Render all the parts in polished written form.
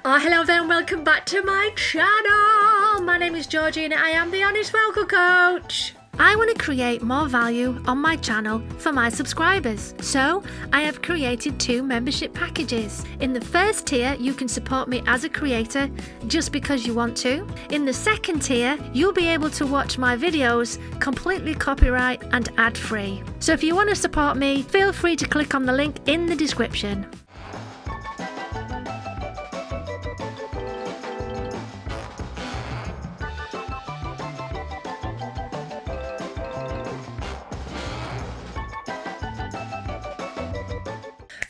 Oh, hello there and welcome back to my channel. My name is Georgie and I am the Honest Vocal Coach. I want to create more value on my channel for my subscribers, so I have created two membership packages. In the first tier, you can support me as a creator just because you want to. In the second tier, you'll be able to watch my videos completely copyright and ad-free. So if you want to support me, feel free to click on the link in the description.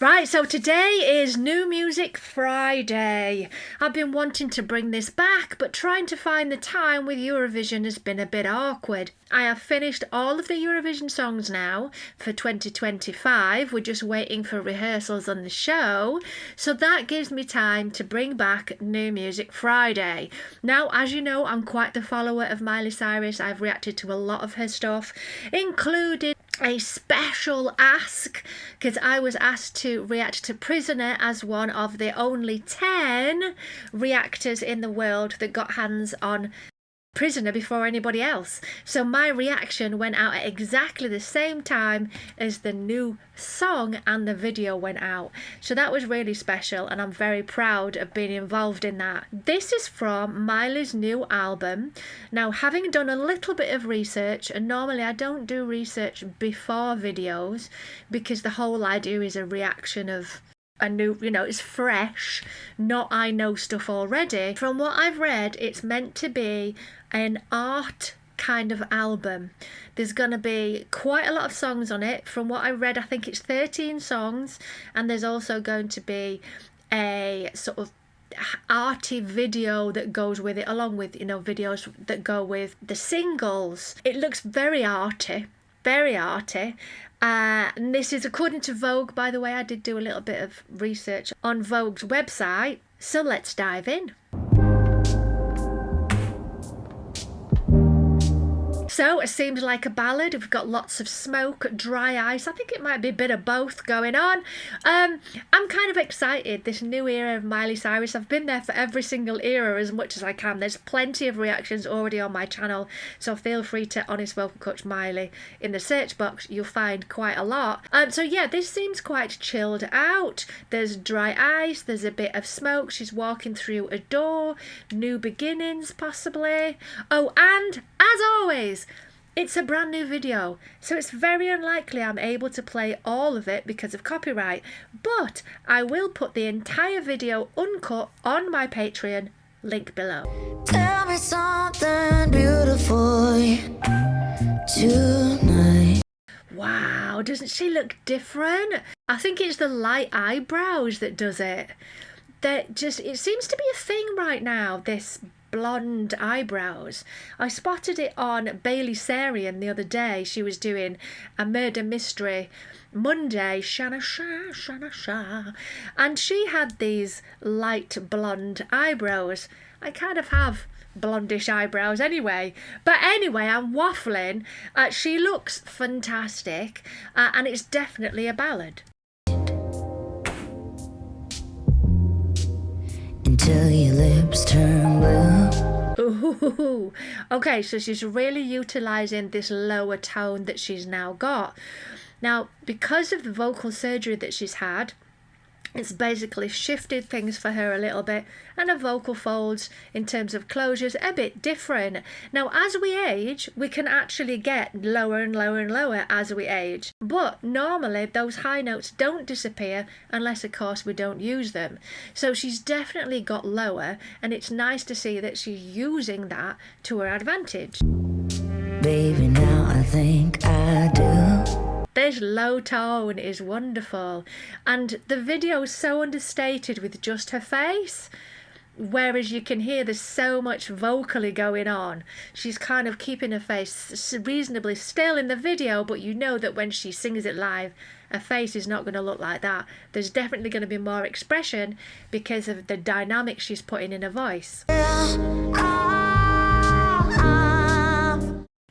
Right, so today is New Music Friday. I've been wanting to bring this back, but trying to find the time with Eurovision has been a bit awkward. I have finished all of the Eurovision songs now for 2025. We're just waiting for rehearsals on the show. So that gives me time to bring back New Music Friday. Now, as you know, I'm quite the follower of Miley Cyrus. I've reacted to a lot of her stuff, including a special ask because I was asked to react to Prisoner as one of the only 10 reactors in the world that got hands on Prisoner before anybody else. So my reaction went out at exactly the same time as the new song and the video went out. So that was really special and I'm very proud of being involved in that. This is from Miley's new album. Now, having done a little bit of research, and normally I don't do research before videos because the whole idea is a reaction of a new, it's fresh, not I know stuff already. From what I've read, it's meant to be an art kind of album. There's going to be quite a lot of songs on it. From what I read, I think it's 13 songs, and there's also going to be a sort of arty video that goes with it, along with, videos that go with the singles. It looks very arty, very arty. And this is according to Vogue, by the way. I did do a little bit of research on Vogue's website. So let's dive in. So it seems like a ballad. We've got lots of smoke, dry ice. I think it might be a bit of both going on. I'm kind of excited. This new era of Miley Cyrus. I've been there for every single era as much as I can. There's plenty of reactions already on my channel. So feel free to Honest Vocal Coach Miley in the search box. You'll find quite a lot. So yeah, this seems quite chilled out. There's dry ice. There's a bit of smoke. She's walking through a door. New beginnings, possibly. Oh, and as always, it's a brand new video, so it's very unlikely I'm able to play all of it because of copyright, but I will put the entire video uncut on my Patreon, link below. Tell me something beautiful tonight. Wow, doesn't she look different? I think it's the light eyebrows that does it. It seems to be a thing right now, this blonde eyebrows. I spotted it on Miley Cyrus the other day. She was doing a murder mystery Monday, Shana Shah, and she had these light blonde eyebrows. I kind of have blondish eyebrows anyway, but anyway, I'm waffling. She looks fantastic, and it's definitely a ballad. Until your lips turn blue. Ooh. Okay, so she's really utilising this lower tone that she's now got. Now, because of the vocal surgery that she's had, it's basically shifted things for her a little bit, and her vocal folds in terms of closures a bit different. Now, as we age, we can actually get lower and lower and lower as we age, but normally those high notes don't disappear unless, of course, we don't use them. So she's definitely got lower, and it's nice to see that she's using that to her advantage. Baby, now I think I do. This low tone is wonderful, and the video is so understated with just her face, whereas you can hear there's so much vocally going on. She's kind of keeping her face reasonably still in the video, but you know that when she sings it live, her face is not going to look like that. There's definitely going to be more expression because of the dynamic she's putting in her voice.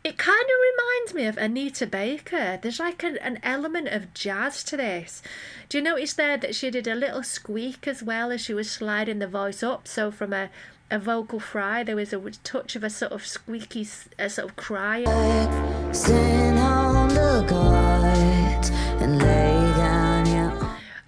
It kind of reminds reminds me of Anita Baker. There's like an element of jazz to this. Do you notice there that she did a little squeak as well as she was sliding the voice up? So from a vocal fry, there was a touch of a sort of squeaky, a sort of cry. Sing on the cards and lay down your...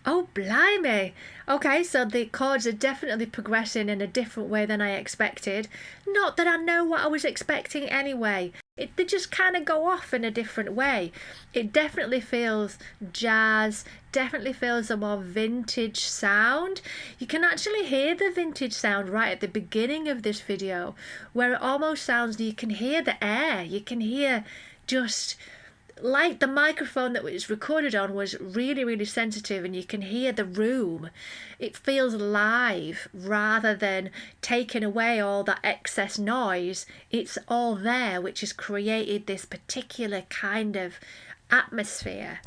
Oh, blimey. Okay, so the chords are definitely progressing in a different way than I expected. Not that I know what I was expecting anyway. They just kind of go off in a different way. It definitely feels jazz, definitely feels a more vintage sound. You can actually hear the vintage sound right at the beginning of this video, where it almost sounds, you can hear the air, you can hear just... like the microphone that was recorded on was really, really sensitive, and you can hear the room. It feels live rather than taking away all that excess noise. It's all there, which has created this particular kind of atmosphere.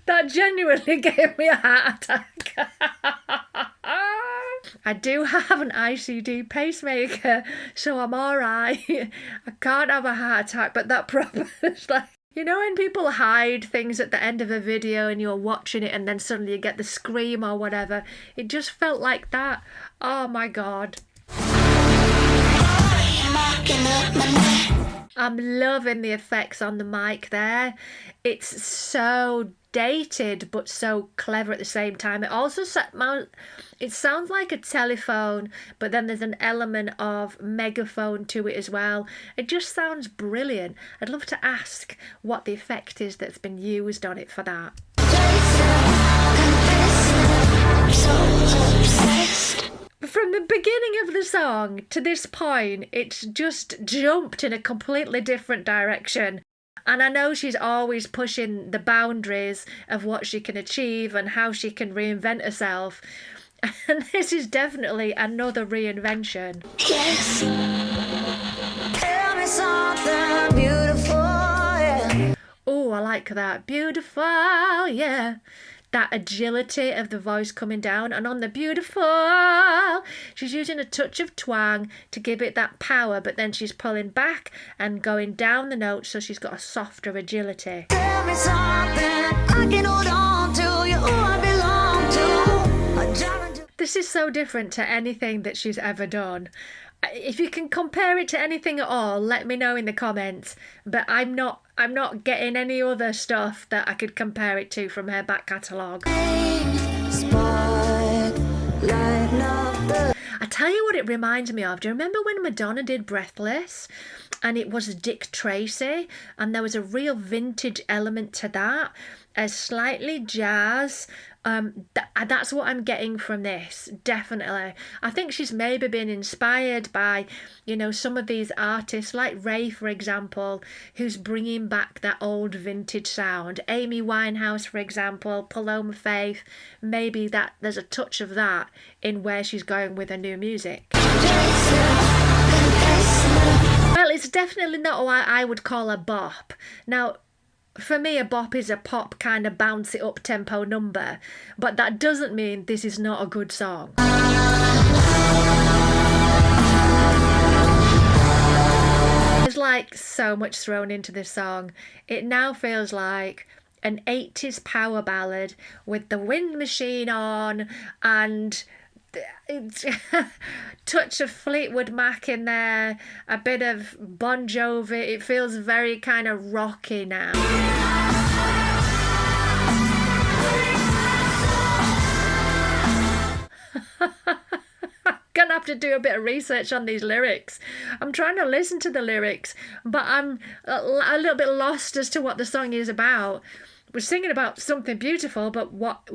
That genuinely gave me a heart attack. I do have an ICD pacemaker, so I'm alright. I can't have a heart attack, but that proper is like, you know when people hide things at the end of a video and you're watching it and then suddenly you get the scream or whatever? It just felt like that. Oh my God. I'm loving the effects on the mic there. It's so dated but so clever at the same time. It also it sounds like a telephone, but then there's an element of megaphone to it as well. It just sounds brilliant. I'd love to ask what the effect is that's been used on it for that. From the beginning of the song to this point, it's just jumped in a completely different direction. And I know she's always pushing the boundaries of what she can achieve and how she can reinvent herself. And this is definitely another reinvention. Yes. Tell me something beautiful, yeah. Oh, I like that. Beautiful, yeah. That agility of the voice coming down, and on the beautiful, she's using a touch of twang to give it that power, but then she's pulling back and going down the notes, so she's got a softer agility. Tell me something I can hold on to, you I belong to. This is so different to anything that she's ever done. If you can compare it to anything at all, let me know in the comments. But I'm not getting any other stuff that I could compare it to from her back catalogue. I tell you what it reminds me of. Do you remember when Madonna did Breathless? And it was Dick Tracy, and there was a real vintage element to that, a slightly jazz. That's what I'm getting from this, definitely. I think she's maybe been inspired by, some of these artists like Ray, for example, who's bringing back that old vintage sound. Amy Winehouse, for example, Paloma Faith. Maybe that there's a touch of that in where she's going with her new music. Well, it's definitely not what I would call a bop. Now, for me, a bop is a pop kind of bouncy up-tempo number, but that doesn't mean this is not a good song. There's like so much thrown into this song. It now feels like an 80s power ballad with the wind machine on and touch of Fleetwood Mac in there, a bit of Bon Jovi. It feels very kind of rocky now. Gonna have to do a bit of research on these lyrics. I'm trying to listen to the lyrics, but I'm a little bit lost as to what the song is about. We're singing about something beautiful, but what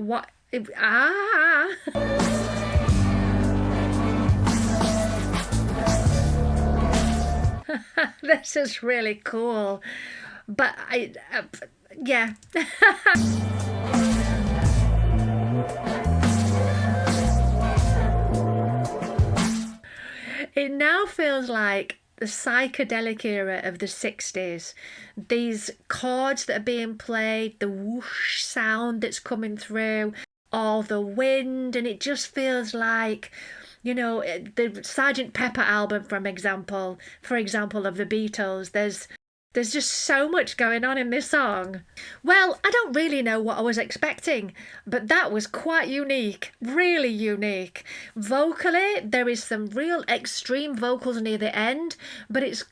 this is really cool, but yeah. It now feels like the psychedelic era of the 60s. These chords that are being played, the whoosh sound that's coming through, all the wind, and it just feels like, you know, the Sergeant Pepper album, for example, of the Beatles. There's just so much going on in this song. Well, I don't really know what I was expecting, but that was quite unique, really unique. Vocally, there is some real extreme vocals near the end, but it's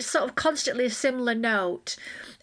sort of constantly a similar note.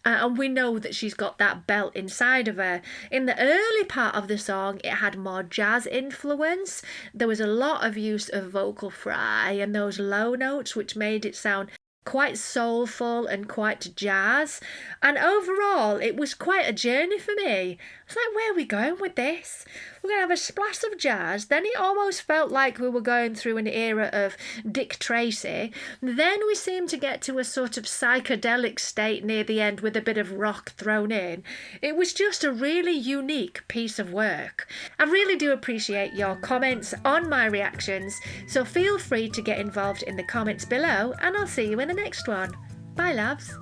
And we know that she's got that belt inside of her. In the early part of the song, it had more jazz influence. There was a lot of use of vocal fry and those low notes, which made it sound quite soulful and quite jazz. And overall, it was quite a journey for me. It's like, where are we going with this? We're going to have a splash of jazz. Then it almost felt like we were going through an era of Dick Tracy. Then we seemed to get to a sort of psychedelic state near the end with a bit of rock thrown in. It was just a really unique piece of work. I really do appreciate your comments on my reactions, so feel free to get involved in the comments below, and I'll see you in the next one. Bye, loves.